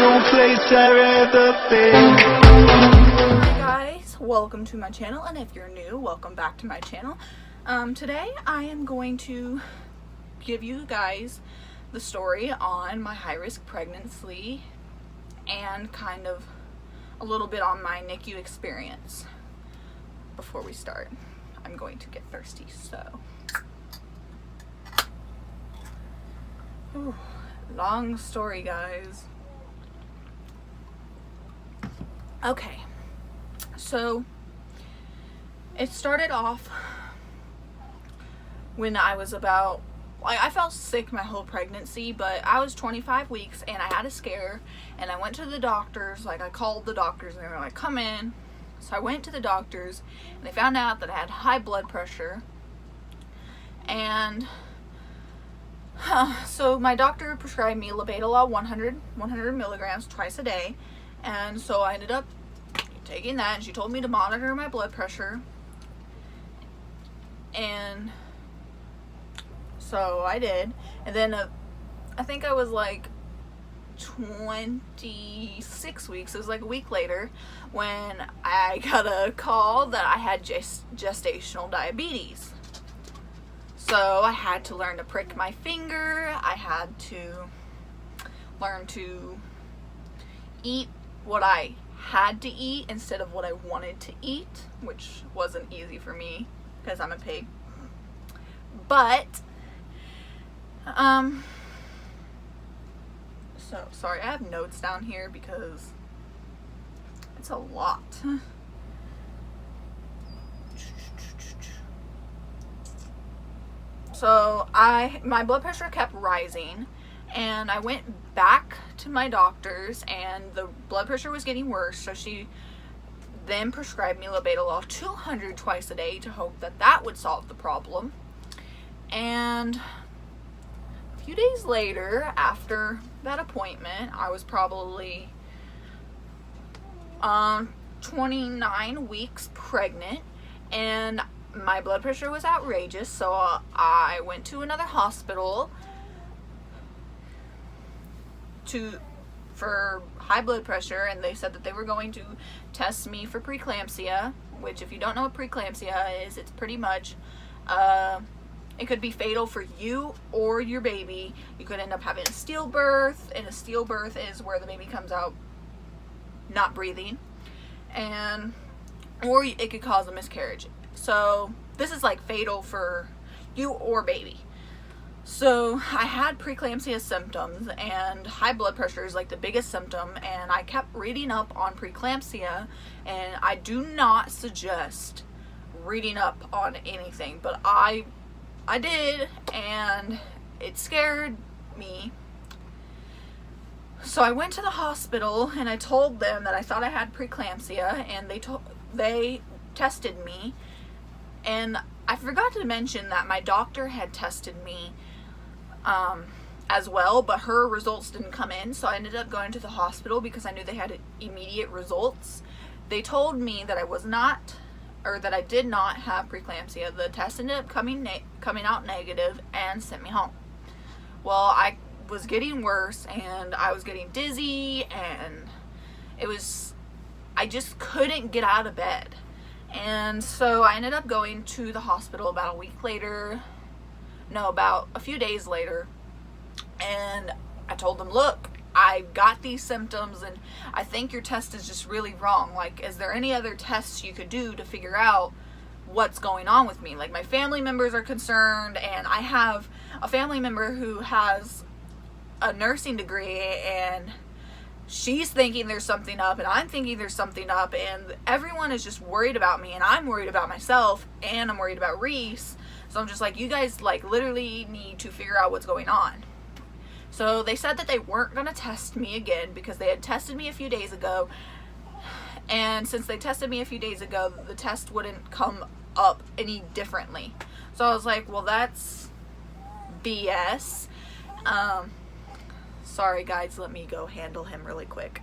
no place I'd rather be. Hi guys, welcome to my channel, and if you're new, welcome back to my channel. Today I am going to give you guys the story on my high-risk pregnancy and kind of a little bit on my NICU experience. Before we start, I'm going to get thirsty, so. Ooh, long story, guys. Okay, so it started off when I was about, I felt sick my whole pregnancy, but I was 25 weeks and I had a scare, and I went to the doctors. I called the doctors and they were like, come in. So I went to the doctors and they found out that I had high blood pressure. And so my doctor prescribed me labetalol 100 milligrams twice a day. And so I ended up taking that, and she told me to monitor my blood pressure. And so I did. And then I think I was like 26 weeks. It was like a week later when I got a call that I had gestational diabetes. So I had to learn to prick my finger. I had to learn to eat what I had to eat instead of what I wanted to eat, which wasn't easy for me because I'm a pig. But so sorry, I have notes down here because it's a lot. So my blood pressure kept rising, and I went back to my doctors, and the blood pressure was getting worse. So she then prescribed me labetalol 200 twice a day to hope that that would solve the problem. And a few days later, after that appointment, I was probably 29 weeks pregnant, and my blood pressure was outrageous. So I went to another hospital for high blood pressure, and they said that they were going to test me for preeclampsia, which, if you don't know what preeclampsia is, it's pretty much it could be fatal for you or your baby. You could end up having a stillbirth, and a stillbirth is where the baby comes out not breathing, or it could cause a miscarriage. So this is like fatal for you or baby. So I had preeclampsia symptoms, and high blood pressure is like the biggest symptom, and I kept reading up on preeclampsia, and I do not suggest reading up on anything, but I did, and it scared me. So I went to the hospital and I told them that I thought I had preeclampsia, and they tested me. And I forgot to mention that my doctor had tested me as well, but her results didn't come in. So I ended up going to the hospital because I knew they had immediate results. They told me that I did not have preeclampsia. The test ended up coming out negative and sent me home. Well, I was getting worse, and I was getting dizzy, and I just couldn't get out of bed. And so I ended up going to the hospital about a few days later, and I told them, look, I got these symptoms, and I think your test is just really wrong. Like, is there any other tests you could do to figure out what's going on with me? Like, my family members are concerned, and I have a family member who has a nursing degree, and she's thinking there's something up, and I'm thinking there's something up, and everyone is just worried about me, and I'm worried about myself, and I'm worried about Reese. So I'm just like, you guys literally need to figure out what's going on. So they said that they weren't going to test me again because they had tested me a few days ago, and since they tested me a few days ago, the test wouldn't come up any differently. So I was like, well, that's BS. Sorry guys, let me go handle him really quick.